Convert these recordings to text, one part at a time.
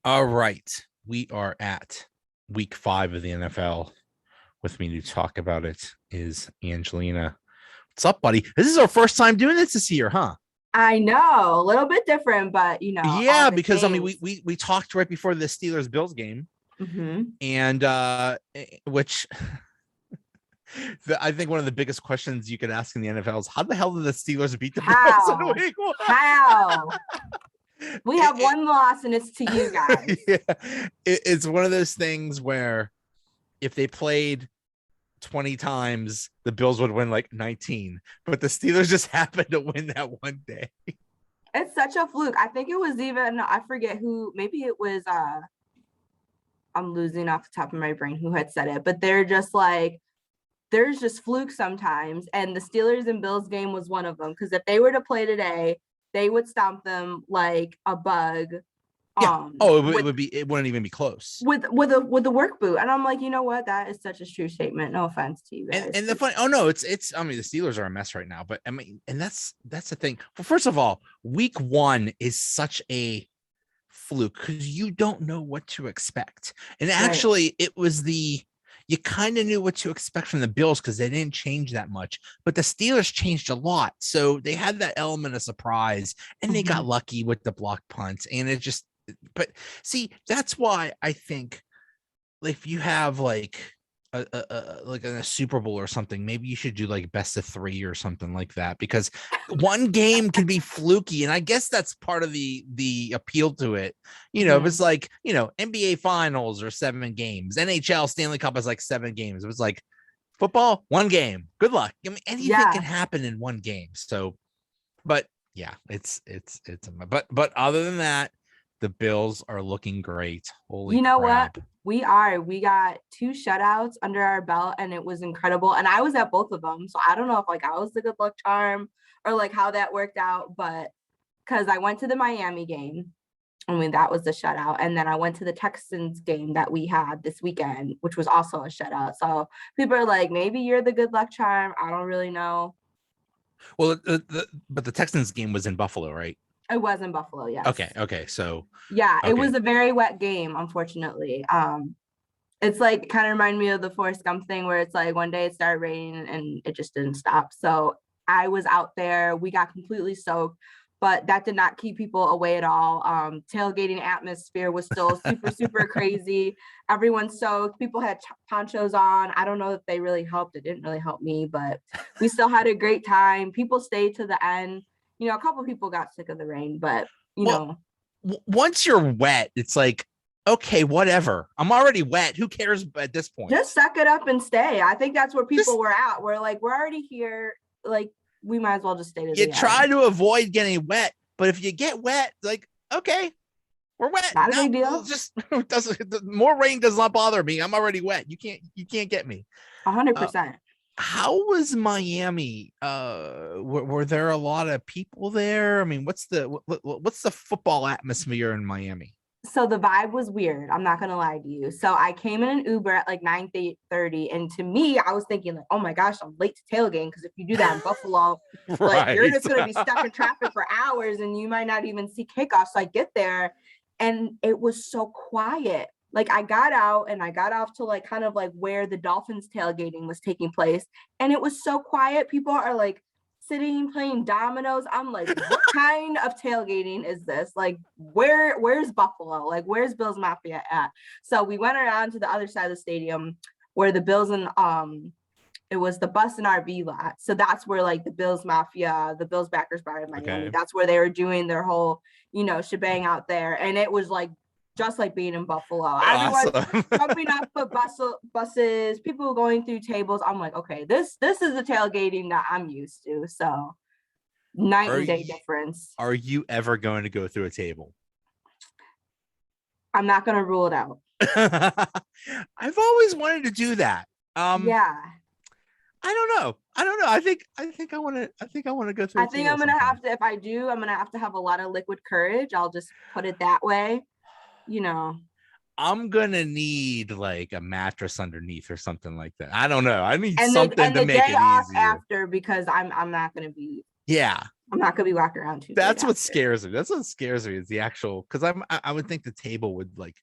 All right. We are at week 5 of the NFL. With me to talk about it is Angelina. What's up, buddy? This is our first time doing this year, huh? I know, a little bit different, but all Yeah, the because I mean, games. we talked right before the Steelers Bills game, Hmm. and which I think one of the biggest questions you could ask in the NFL is how the hell did the Steelers beat the Bills in How? week 1? How? We have It, one loss, and it's to you guys. yeah, it's one of those things where if they played 20 times, the Bills would win like 19, but the Steelers just happened to win that one day. It's such a fluke. I think it was even, I forget who, maybe it was, I'm losing off the top of my brain who had said it, but they're just like, there's just flukes sometimes. And the Steelers and Bills game was one of them. Because if they were to play today, they would stomp them like a bug. Yeah. Oh, it With would be. It wouldn't even be close. with the work boot. And I'm like, you know what? That is such a true statement. No offense to you And guys. and the funny. Oh no, it's. I mean, the Steelers are a mess right now. But I mean, and that's the thing. Well, first of all, week 1 is such a fluke because you don't know what to expect. And Right. actually, it was you kind of knew what to expect from the Bills because they didn't change that much, but the Steelers changed a lot. So they had that element of surprise and they got Mhm. lucky with the block punts. And it just, but see, that's why I think if you have like like a Super Bowl or something, maybe you should do like best of 3 or something like that because one game can be fluky, and I guess that's part of the appeal to it. If it's Mhm. like NBA Finals or 7 games, NHL Stanley Cup is like 7 games. It was like football, 1 game. Good luck. I mean, anything can Yeah. happen in 1 game. So, but yeah, but other than that, the Bills are looking great. Holy You know what? crap! We got 2 shutouts under our belt and it was incredible. And I was at both of them. So I don't know if like I was the good luck charm or like how that worked out, but because I went to the Miami game. I mean, that was the shutout. And then I went to the Texans game that we had this weekend, which was also a shutout. So people are like, maybe you're the good luck charm. I don't really know. Well, but the Texans game was in Buffalo, right? It was in Buffalo, yes. Okay. So, Yeah, it okay. was a very wet game, unfortunately. It's like kind of remind me of the Forrest Gump thing where it's like one day it started raining and it just didn't stop. So I was out there. We got completely soaked, but that did not keep people away at all. Tailgating atmosphere was still super, super crazy. Everyone soaked. People had ponchos on. I don't know if they really helped. It didn't really help me, but we still had a great time. People stayed to the end. A couple of people got sick of the rain, but you Well, know, once you're wet, it's like, okay, whatever. I'm already wet. Who cares at this point? just suck it up and stay. I think that's where people Just were at. We're like, we're already here. Like, we might as well just stay to you the end. try to avoid getting wet, but if you get wet, like, okay, we're wet. Not a Now big deal. just doesn't more rain does not bother me. I'm already wet. You can't get me. A hundred Uh, percent. how was Miami? Were there a lot of people there? I mean, what's the football atmosphere in Miami? So the vibe was weird. I'm not gonna lie to you. So I came in an Uber at like 9:30, and to me, I was thinking like, oh my gosh, I'm late to tailgating because if you do that in Buffalo, like you're Right. just gonna be stuck in traffic for hours, and you might not even see kickoff. So I get there, and it was so quiet. Like I got out and I got off to like kind of like where the Dolphins tailgating was taking place, and it was so quiet. People are like sitting playing dominoes. I'm like, what kind of tailgating is this? Like, where's Buffalo? Like, where's Bills Mafia at? So we went around to the other side of the stadium where the Bills and it was the bus and RV lot. So that's where like the Bills Mafia, the Bills backers bar in Miami, Okay. that's where they were doing their whole, shebang out there. And it was like just like being in Buffalo. Everyone's Awesome. jumping off the buses, people going through tables. I'm like, okay, this is the tailgating that I'm used to. So night Are and day you difference. are you ever going to go through a table? I'm not gonna rule it out. I've always wanted to do that. Yeah. I don't know. I think I want to go through I a think table I'm gonna sometime. have to, if I do, I'm gonna have to have a lot of liquid courage. I'll just put it that way. You know, I'm gonna need like a mattress underneath or something like that. I don't know. I need and the something and to the make day it off easier. after because I'm not gonna be Yeah. I'm not gonna be walking around too. That's what scares me. That's what scares me is the actual, because I would think the table would like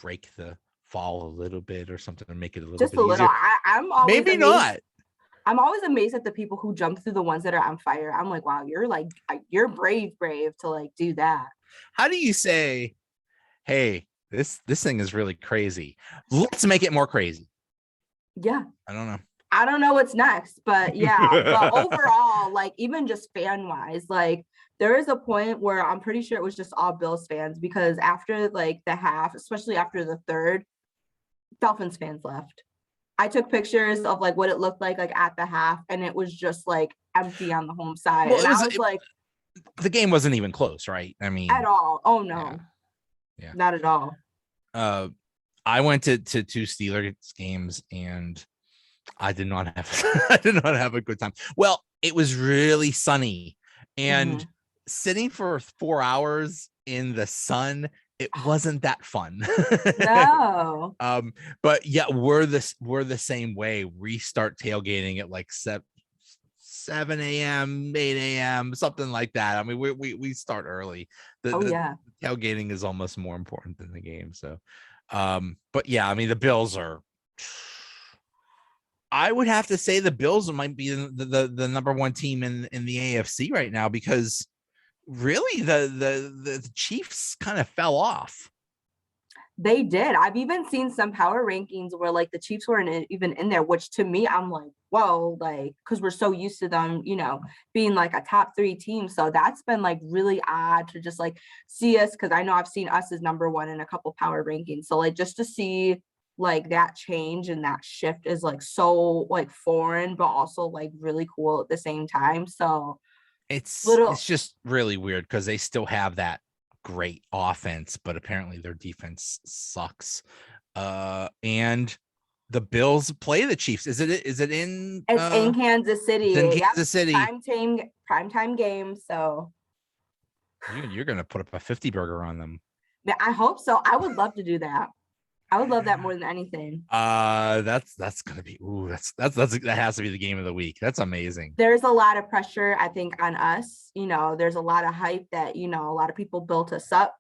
break the fall a little bit or something and make it a little just bit a little. easier. I'm always Maybe amazed. not. I'm always amazed at the people who jump through the ones that are on fire. I'm like, wow, you're brave to like do that. How do you say, hey, this thing is really crazy, let's make it more crazy? Yeah. I don't know what's next, but yeah. But overall, like even just fan wise, like there is a point where I'm pretty sure it was just all Bills fans, because after like the half, especially after the third, Dolphins fans left. I took pictures of like what it looked like at the half, and it was just like empty on the home side. Well, and I was like, the game wasn't even close, right? I mean, at all. Oh no, yeah. Not at all. I went to 2 Steelers games, and I did not have a good time. Well, it was really sunny, and sitting for 4 hours in the sun, it wasn't that fun. No. But yeah, we're the same way. We start tailgating at like 7 a.m., 8 a.m., something like that. I mean, we start early. The tailgating is almost more important than the game. So, but yeah, I mean, the Bills are. I would have to say the Bills might be the number one team in the AFC right now, because really the Chiefs kind of fell off. They did. I've even seen some power rankings where like the Chiefs weren't even in there, which to me, I'm like, whoa, like, because we're so used to them, being like a top 3 team. So that's been like really odd to just like see us, because I know I've seen us as number 1 in a couple power rankings. So like just to see like that change and that shift is like so like foreign, but also like really cool at the same time. So it's just really weird, because they still have that great offense, but apparently their defense sucks. And the Bills play the Chiefs. Is it in? It's in Kansas City. It's in Kansas City. Primetime game. So you're gonna put up a 50 burger on them. Yeah, I hope so. I would love to do that. I would love that more than anything. That's gonna be that has to be the game of the week. That's amazing. There's a lot of pressure, I think, on us. There's a lot of hype that a lot of people built us up,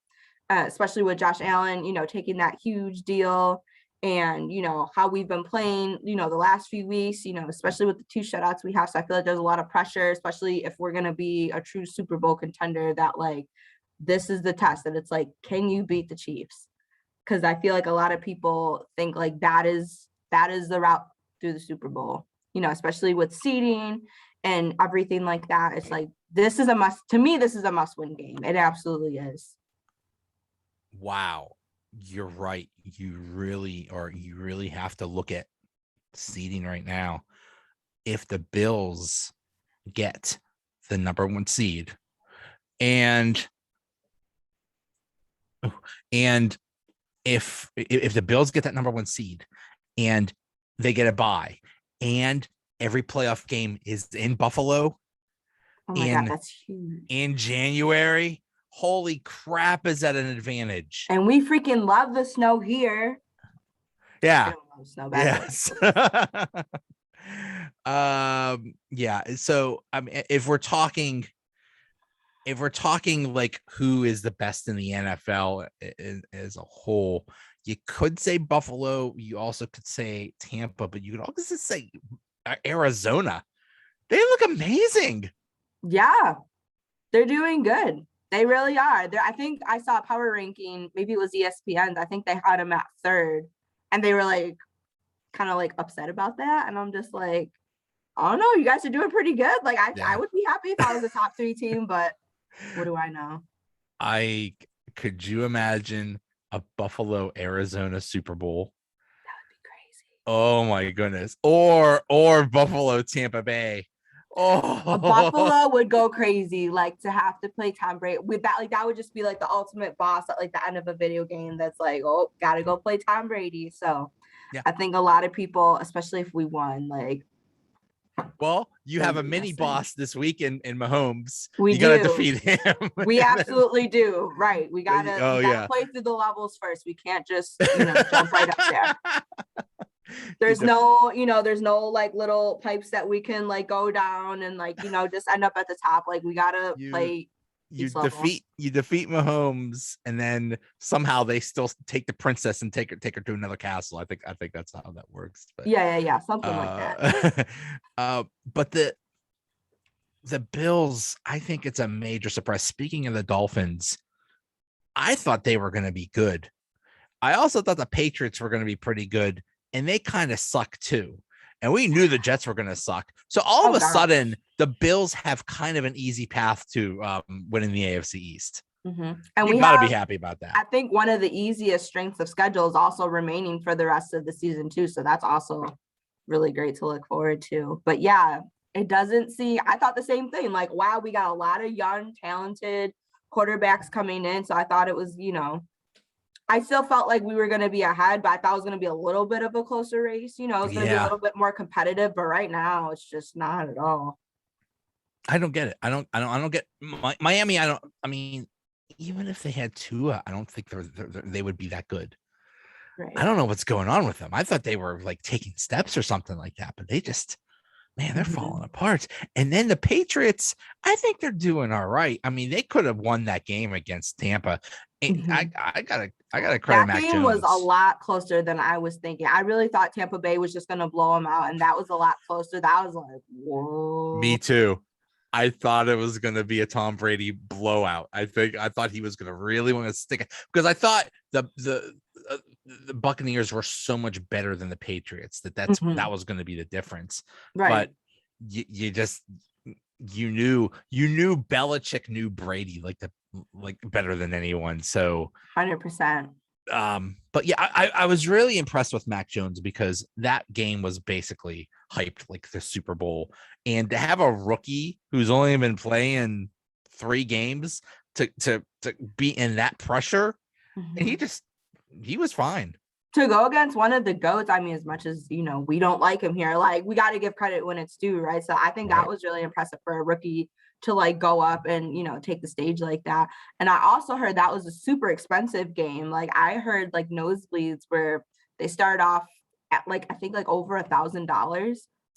especially with Josh Allen, taking that huge deal, and how we've been playing, the last few weeks, especially with the 2 shutouts we have. So I feel like there's a lot of pressure, especially if we're gonna be a true Super Bowl contender. That like this is the test, that it's like, can you beat the Chiefs? Because I feel like a lot of people think like that is the route through the Super Bowl, especially with seeding and everything like that. It's like, this is a must. To me, this is a must-win game. It absolutely is. Wow, you're right. You really have to look at seeding right now. If the Bills get the number 1 seed, and if the Bills get that number 1 seed and they get a bye, and every playoff game is in Buffalo, oh my God, that's huge. In January, holy crap, is that an advantage? And we freaking love the snow here. Yeah. Snow yes. Yeah. So I mean, if we're talking like who is the best in the NFL as a whole, you could say Buffalo. You also could say Tampa, but you could also say Arizona. They look amazing. Yeah, they're doing good. They really are. I think I saw a power ranking, maybe it was ESPN. I think they had them at 3rd, and they were like kind of like upset about that. And I'm just like, I don't know, you guys are doing pretty good. Like I would be happy if I was a top 3 team, but what do I know? Could you imagine a Buffalo Arizona Super Bowl? That would be crazy. Oh my goodness. Or Buffalo Tampa Bay. Oh, Buffalo would go crazy, like to have to play Tom Brady with that. Like that would just be like the ultimate boss at like the end of a video game. That's like, oh, gotta go play Tom Brady. So yeah. I think a lot of people, especially if we won, like. Well, you have a mini boss this week in Mahomes. You gotta defeat him. We absolutely do. Right. We gotta play through the levels first. We can't just jump right up there. There's no, there's no like little pipes that we can like go down and like, just end up at the top. Like we gotta play you each level. defeat Mahomes, and then somehow they still take the princess and take her to another castle. I think that's how that works. But yeah, something like that. But the Bills, I think it's a major surprise. Speaking of the Dolphins, I thought they were going to be good. I also thought the Patriots were going to be pretty good, and they kind of suck too. And we knew the Jets were going to suck. So all of a sudden, the Bills have kind of an easy path to winning the AFC East. Mm-hmm. And we got to be happy about that. I think one of the easiest strengths of schedule is also remaining for the rest of the season too. So that's also really great to look forward to. But yeah, I thought the same thing. Like, wow, we got a lot of young, talented quarterbacks coming in. So I thought it was, I still felt like we were going to be ahead, but I thought it was going to be a little bit of a closer race. It was going to be a little bit more competitive, but right now it's just not at all. I don't get it. I don't get Miami. I mean, even if they had Tua, I don't think they would be that good. Right. I don't know what's going on with them. I thought they were like taking steps or something like that, but they just, man, they're falling apart. And then the Patriots, I think they're doing all right. I mean, they could have won that game against Tampa. And I gotta credit Mac Jones. That game was a lot closer than I was thinking. I really thought Tampa Bay was just gonna blow them out, and that was a lot closer. That was like, whoa. Me too. I thought it was gonna be a Tom Brady blowout. I thought he was gonna really want to stick it, because I thought the Buccaneers were so much better than the Patriots that was going to be the difference. Right. But you knew Belichick knew Brady like better than anyone. So 100%. But yeah, I was really impressed with Mac Jones, because that game was basically hyped like the Super Bowl, and to have a rookie who's only been playing 3 games to be in that pressure, and he was fine. To go against one of the GOATs, I mean, as much as, we don't like him here, like, we got to give credit when it's due, right? So I think that was really impressive for a rookie to, like, go up and, take the stage like that. And I also heard that was a super expensive game. Like, I heard, like, nosebleeds where they start off at, like, I think, like, over $1,000.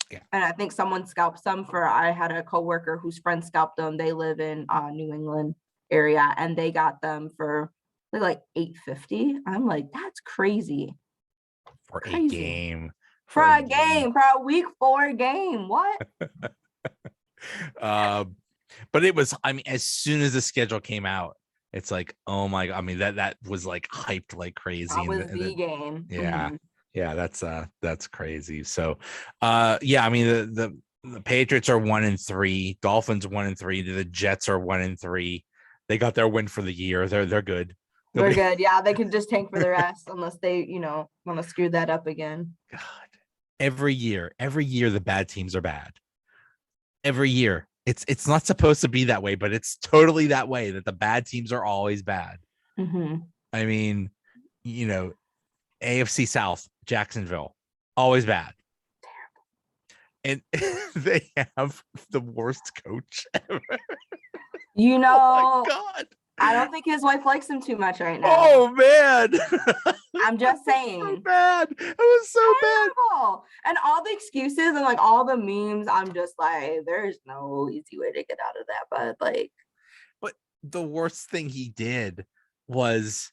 Yeah. And I think someone scalped some I had a coworker whose friend scalped them. They live in New England area, and they got them for like $850. I'm like, that's crazy. For a game. For a week 4 game. What? But it was, I mean, as soon as the schedule came out, it's like, oh my God. I mean, that was like hyped like crazy. That was the game. Yeah. Yeah, that's crazy. So yeah, I mean, the Patriots are 1-3, Dolphins 1-3, the Jets are 1-3. They got their win for the year. They're good. They're good. Yeah, they can just tank for the rest unless they, want to screw that up again. God, every year the bad teams are bad. Every year. It's not supposed to be that way, but it's totally that way, that the bad teams are always bad. I mean, AFC South, Jacksonville, always bad. Terrible. And they have the worst coach ever. Oh my God. I don't think his wife likes him too much right now. Oh man. I'm just saying. So bad. It was so terrible. Bad. And all the excuses and like all the memes, I'm just like, there's no easy way to get out of that. But the worst thing he did was,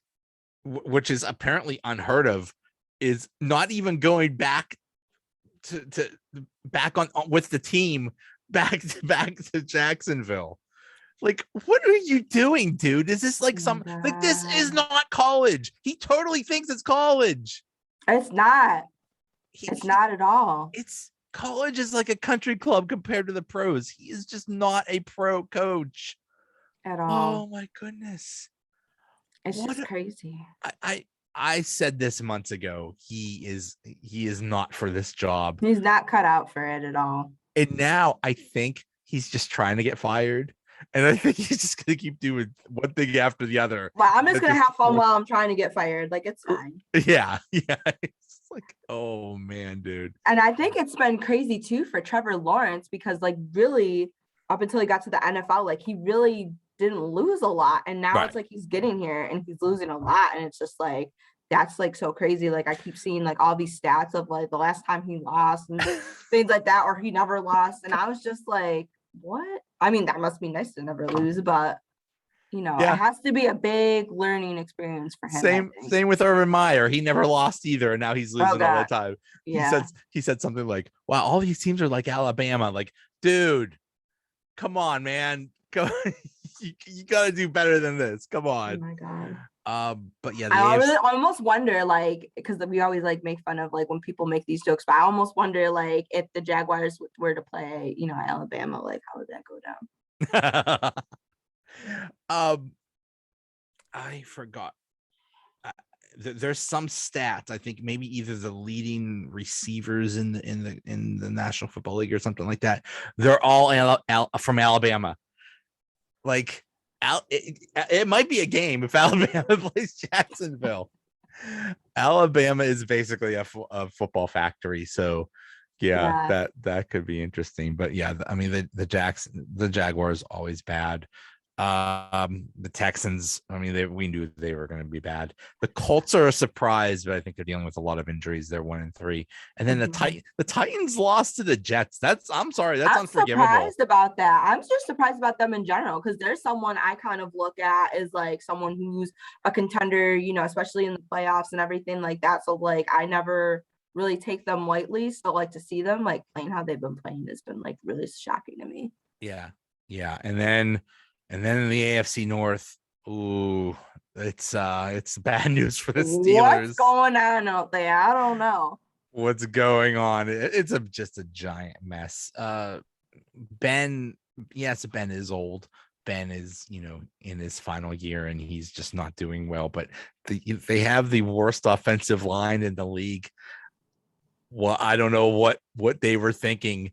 which is apparently unheard of, is not even going back to back on with the team back to Jacksonville. Like, what are you doing, dude? Is this like this is not college. He totally thinks it's college. It's not. It's not at all. College is like a country club compared to the pros. He is just not a pro coach at all. Oh my goodness. It's just crazy. I said this months ago. He is not for this job. He's not cut out for it at all. And now I think he's just trying to get fired. And I think he's just going to keep doing one thing after the other. Well, I'm just going to have fun while I'm trying to get fired. Like, it's fine. Yeah. Yeah. It's like, oh, man, dude. And I think it's been crazy, too, for Trevor Lawrence, because, like, really, up until he got to the NFL, like, he really didn't lose a lot. And now It's like he's getting here and he's losing a lot. And it's just like, that's like so crazy. Like I keep seeing like all these stats of like the last time he lost and things like that, or he never lost. And I was just like, what? I mean, that must be nice to never lose, but you know, it Yeah. has to be a big learning experience for him. Same with Urban Meyer. He never lost either, and now he's losing all the time. Yeah. He said something like, "Wow, all these teams are like Alabama." Like, dude, come on, man. Go, you got to do better than this. Come on. Oh my God. But yeah, I almost wonder, like, because we always like make fun of like when people make these jokes, but I almost wonder like if the Jaguars were to play, you know, Alabama, like how would that go down? I forgot. There's some stats. I think maybe either the leading receivers in the National Football League or something like that. They're all from Alabama. Like, it might be a game if Alabama plays Jacksonville. Alabama is basically a football factory, so yeah, that could be interesting. But yeah, I mean the Jaguars always bad. The Texans, I mean, we knew they were going to be bad. The Colts are a surprise, but I think they're dealing with a lot of injuries. They're 1-3, and then the Titans lost to the Jets. I'm sorry, that's unforgivable. I'm surprised about that. I'm just surprised about them in general, because there's someone I kind of look at as like someone who's a contender, you know, especially in the playoffs and everything like that. So like I never really take them lightly. So like to see them like playing how they've been playing has been like really shocking to me. Yeah, and then in the AFC North, ooh, it's bad news for the Steelers. What's going on out there? I don't know. What's going on? It's just a giant mess. Ben is old. Ben is, you know, in his final year and he's just not doing well, but they have the worst offensive line in the league. Well, I don't know what they were thinking.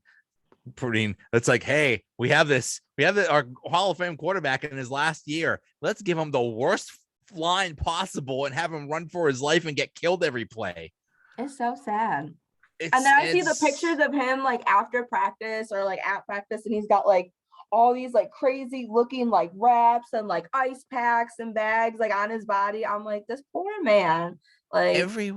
It's like, hey, we have our Hall of Fame quarterback in his last year. Let's give him the worst line possible and have him run for his life and get killed every play. It's so sad. And then I see the pictures of him like after practice or like at practice, and he's got like all these like crazy looking like wraps and like ice packs and bags like on his body. I'm like, this poor man. Like every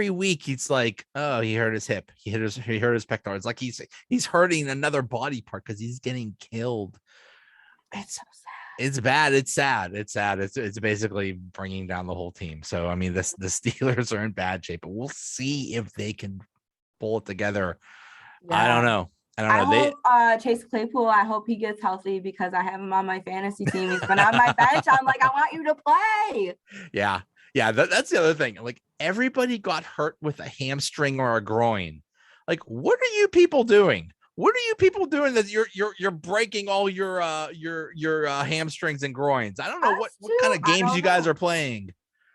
week he's like, oh, he hurt his hip, he hurt his pectoral. It's like he's hurting another body part because he's getting killed. It's so sad. It's bad. It's sad. It's basically bringing down the whole team. So I mean, the Steelers are in bad shape, but we'll see if they can pull it together. Yeah. I don't know. I hope Chase Claypool, I hope he gets healthy, because I have him on my fantasy team. He's been on my bench. I'm like, I want you to play. Yeah. That's the other thing. Like, everybody got hurt with a hamstring or a groin. Like, what are you people doing? What are you people doing that you're breaking all your hamstrings and groins? I don't know what kind of games you guys are playing.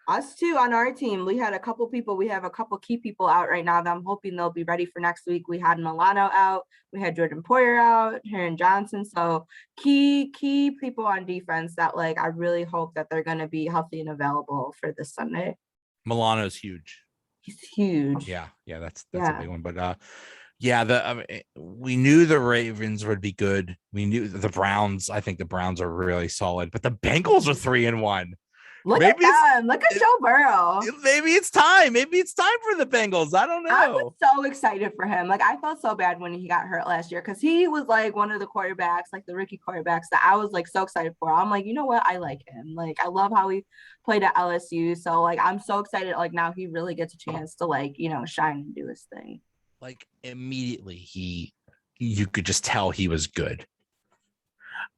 Us too on our team. We had a couple people. We have a couple key people out right now that I'm hoping they'll be ready for next week. We had Milano out. We had Jordan Poyer out, Heron Johnson. So key people on defense that like I really hope that they're going to be healthy and available for this Sunday. Milano's huge. He's huge. Yeah, that's a big one. But we knew the Ravens would be good. We knew the Browns. I think the Browns are really solid, but the Bengals are 3-1. Look at them. Look at Joe Burrow. Maybe it's time. Maybe it's time for the Bengals. I don't know. I was so excited for him. Like, I felt so bad when he got hurt last year, because he was like one of the quarterbacks, like the rookie quarterbacks that I was like so excited for. I'm like, you know what? I like him. Like, I love how he played at LSU. So like, I'm so excited. Like, now he really gets a chance to like, you know, shine and do his thing. Like, immediately you could just tell he was good.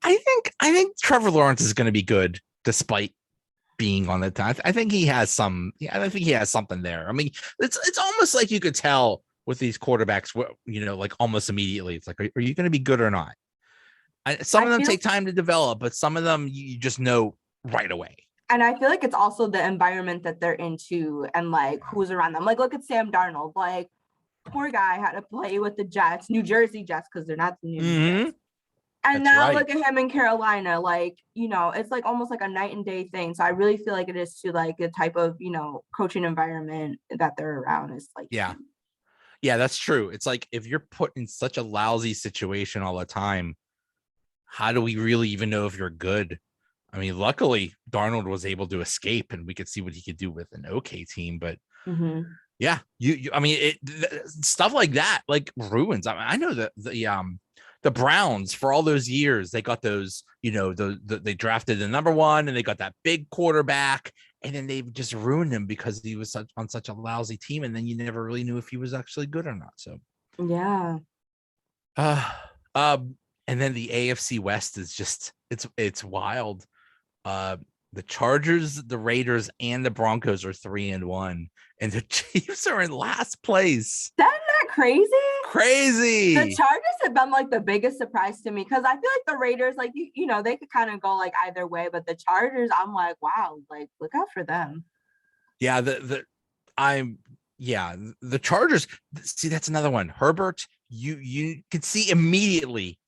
I think Trevor Lawrence is going to be good despite being on the time. I think he has some. Yeah, I think he has something there. I mean, it's almost like you could tell with these quarterbacks, you know, like almost immediately. It's like, are you going to be good or not? Some of them take time to develop, but some of them you just know right away. And I feel like it's also the environment that they're into and like who's around them. Like, look at Sam Darnold. Like, poor guy had to play with the Jets, New Jersey Jets, because they're not the New Jersey Jets. And that's now right. Look at him in Carolina. Like, you know, it's like almost like a night and day thing. So I really feel like it is to like a type of, you know, coaching environment that they're around is like. Yeah, that's true. It's like if you're put in such a lousy situation all the time, how do we really even know if you're good? I mean, luckily Darnold was able to escape, and we could see what he could do with an okay team. But yeah, I mean, stuff like that like ruins. I mean, I know that the Browns for all those years they got those, they drafted the number one and they got that big quarterback, and then they just ruined him because he was on such a lousy team, and then you never really knew if he was actually good or not. So yeah. And then the AFC West is just it's wild. The Chargers, the Raiders, and the Broncos are 3-1, and the Chiefs are in last place. Isn't that crazy? Crazy. The Chargers have been like the biggest surprise to me because I feel like the Raiders, like they could kind of go like either way, but the Chargers, I'm like, wow, like look out for them. Yeah, the Chargers. See, that's another one. Herbert, you could see immediately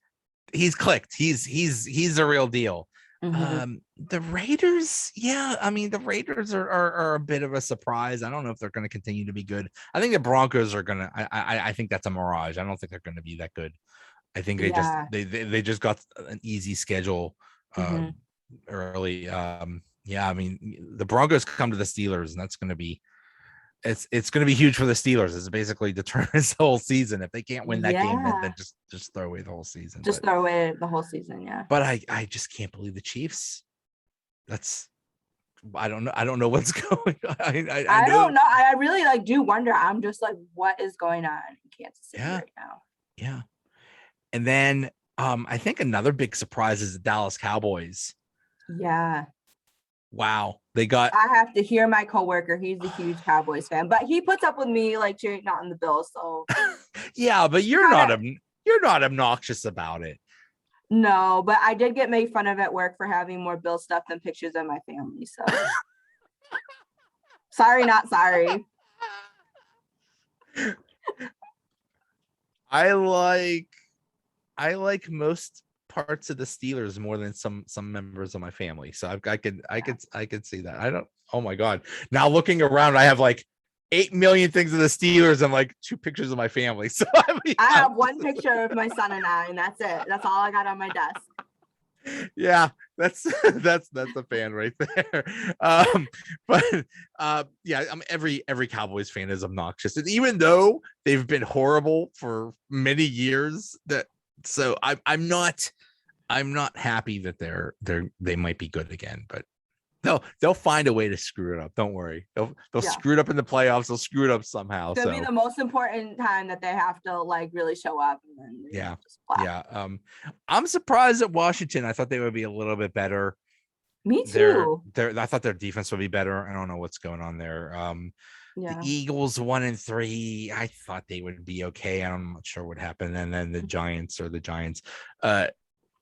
he's clicked. He's a real deal. The Raiders, I mean, the Raiders are a bit of a surprise. I don't know if they're going to continue to be good. I think the Broncos are gonna. I think that's a mirage. I don't think they're going to be that good. I think they just got an easy schedule early. I mean, the Broncos come to the Steelers, and that's going to be it's going to be huge for the Steelers. It's basically determines the whole season. If they can't win that game, then just throw away the whole season. Throw away the whole season. Yeah. But I just can't believe the Chiefs. I don't know what's going on. I don't know. I really do wonder. I'm just like, what is going on in Kansas City right now? Yeah. And then I think another big surprise is the Dallas Cowboys. Yeah. Wow. I have to hear my coworker. He's a huge Cowboys fan, but he puts up with me cheering not on the Bills. So yeah, but you're not obnoxious about it. No, but I did get made fun of at work for having more Bill stuff than pictures of my family. So sorry, not sorry. I like most parts of the Steelers more than some members of my family. So I could see that. Oh my God. Now looking around, I have 8 million things of the Steelers and 2 pictures of my family. So I have one picture of my son and I, and that's it. That's all I got on my desk. Yeah, that's a fan right there. Every Cowboys fan is obnoxious, and even though they've been horrible for many years, I'm not happy that they might be good again, but they'll find a way to screw it up. Don't worry. They'll screw it up in the playoffs. They'll screw it up somehow. It'll be the most important time that they have to really show up. And then I'm surprised at Washington. I thought they would be a little bit better. Me too. I thought their defense would be better. I don't know what's going on there. The Eagles 1-3. I thought they would be okay. I'm not sure what happened. And then the Giants.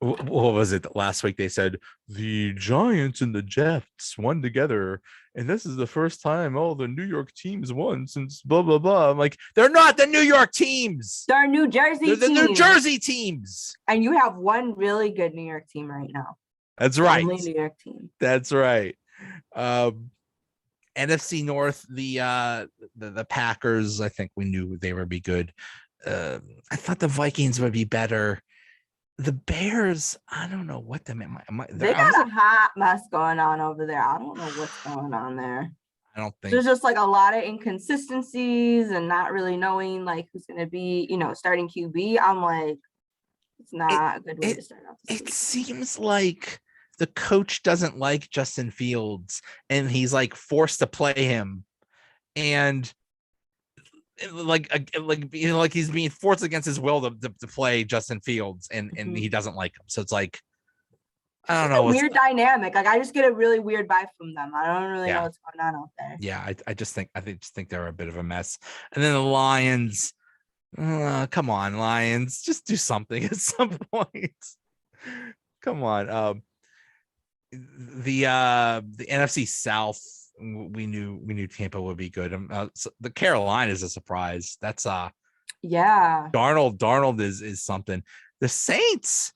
What was it last week? They said the Giants and the Jets won together, and this is the first time all the New York teams won since blah blah blah. I'm like, they're not the New York teams. They're New Jersey. They're the New Jersey teams. And you have one really good New York team right now. That's right. Only New York team. That's right. NFC North, the Packers. I think we knew they would be good. I thought the Vikings would be better. The Bears, I don't know what they got a hot mess going on over there. I don't know what's going on there. I don't think there's just a lot of inconsistencies and not really knowing who's going to be, starting QB. I'm like, it's not a good way to start off the season. It seems like the coach doesn't like Justin Fields, and he's forced to play him, and he's being forced against his will to play Justin Fields, and he doesn't like him. So it's I don't know. Weird dynamic. I just get a really weird vibe from them. I don't really know what's going on out there. Yeah, I just think they're a bit of a mess. And then the Lions. Come on, Lions, just do something at some point. Come on. The NFC South. We knew Tampa would be good. So the Carolina is a surprise. That's Darnold is something. The Saints,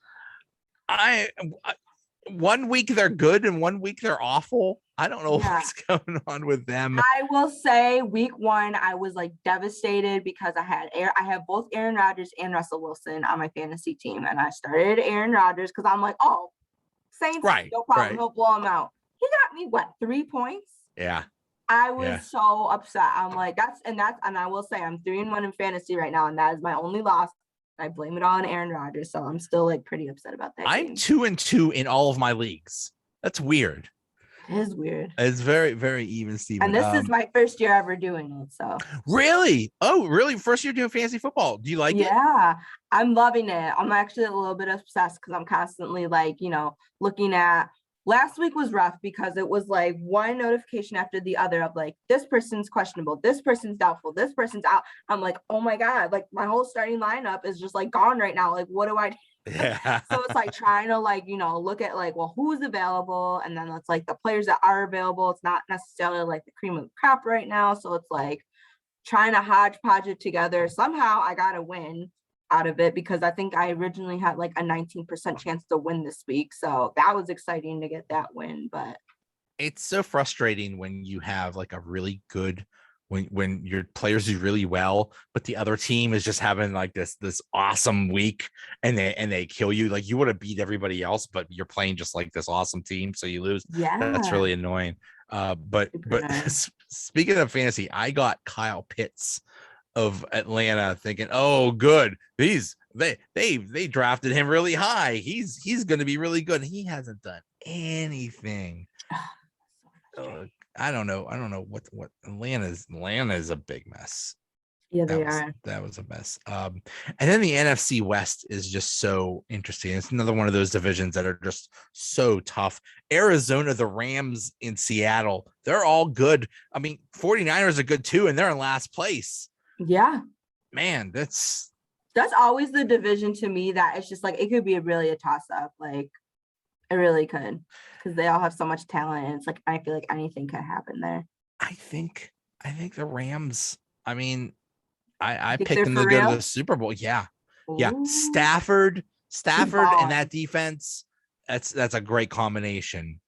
one week they're good and one week they're awful. I don't know what's going on with them. I will say week 1 I was devastated because I have both Aaron Rodgers and Russell Wilson on my fantasy team, and I started Aaron Rodgers because I'm Saints, Right. no problem. Right. He'll blow them out. He got me, what, 3 points? Yeah. I was Yeah. so upset. I'm like, and I will say I'm 3-1 in fantasy right now, and that is my only loss. I blame it on Aaron Rodgers, so I'm still like pretty upset about that I'm game. 2-2 in all of my leagues. That's weird. It is weird. It's very, very even, Steven. And this is my first year ever doing it, so. Really? Oh, really? First year doing fantasy football. Do you like it? Yeah, I'm loving it. I'm actually a little bit obsessed because I'm constantly like, looking at. Last week was rough because it was like one notification after the other of like, this person's questionable, this person's doubtful, this person's out. I'm like, oh my God, like my whole starting lineup is just like gone right now. Like, what do I do? Yeah. So it's like trying to like, look at like, well, who's available? And then it's like the players that are available. It's not necessarily like the cream of the crop right now. So it's like trying to hodgepodge it together. Somehow I got a win out of it because I think I originally had like a 19% chance to win this week. So that was exciting to get that win. But it's so frustrating when you have like a really good when your players do really well, but the other team is just having like this awesome week and they kill you. Like you would have beat everybody else, but you're playing just like this awesome team, so you lose. yeah, That's really annoying. But speaking of fantasy, I got Kyle Pitts of Atlanta thinking, oh, good. They drafted him really high. He's going to be really good. He hasn't done anything. I don't know what Atlanta's a big mess. Yeah, that was a mess. And then the NFC West is just so interesting. It's another one of those divisions that are just so tough. Arizona, the Rams in Seattle, they're all good. I mean, 49ers are good too, and they're in last place. Yeah, man, that's always the division to me that it's just like it could be really a toss-up. Like it really could, because they all have so much talent, and it's like I feel like anything could happen there. I think the Rams. I mean, I picked they're them for to go real? to the Super Bowl. Yeah. Ooh. Stafford and balling. that defense. That's a great combination.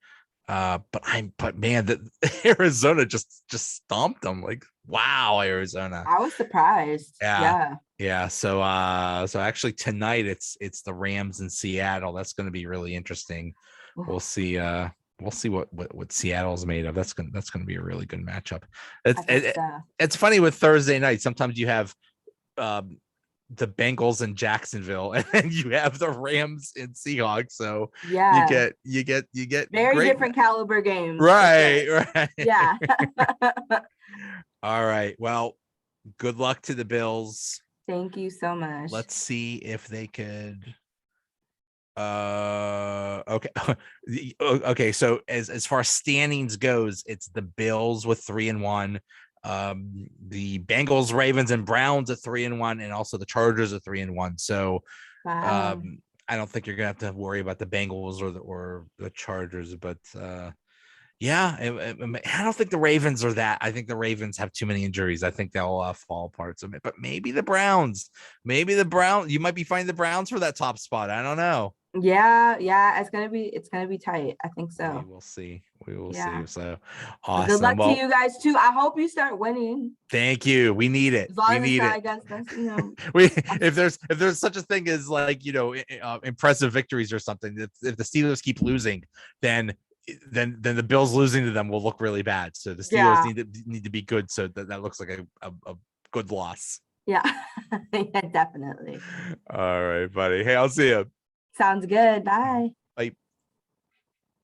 But man, the Arizona just stomped them. Like, wow, Arizona. I was surprised. Yeah. So actually tonight it's the Rams in Seattle. That's going to be really interesting. We'll see what Seattle's made of. That's gonna be a really good matchup. It's funny with Thursday night. Sometimes you have the Bengals in Jacksonville, and then you have the Rams in Seahawks. So yeah, you get very different caliber games. Right. Yeah. All right. Well, good luck to the Bills. Thank you so much. Let's see if they could. Okay. Okay. So as far as standings goes, it's the Bills with 3-1. The Bengals, Ravens, and Browns at 3-1, and also the Chargers at 3-1. So, wow. I don't think you're gonna have to worry about the Bengals or the Chargers, but yeah, I don't think the Ravens are that. I think the Ravens have too many injuries. I think they'll fall apart. So, but maybe the Browns. You might be finding the Browns for that top spot. I don't know. Yeah, it's gonna be tight. I think so. We will see. See. So awesome. Good luck to you guys too. I hope you start winning. Thank you. We need it. As long as it's not against us, if there's such a thing as like impressive victories or something. If the Steelers keep losing, then the Bills losing to them will look really bad. So the Steelers need to be good. So that looks like a good loss. Yeah, yeah, definitely. All right, buddy. Hey, I'll see you. Sounds good. Bye.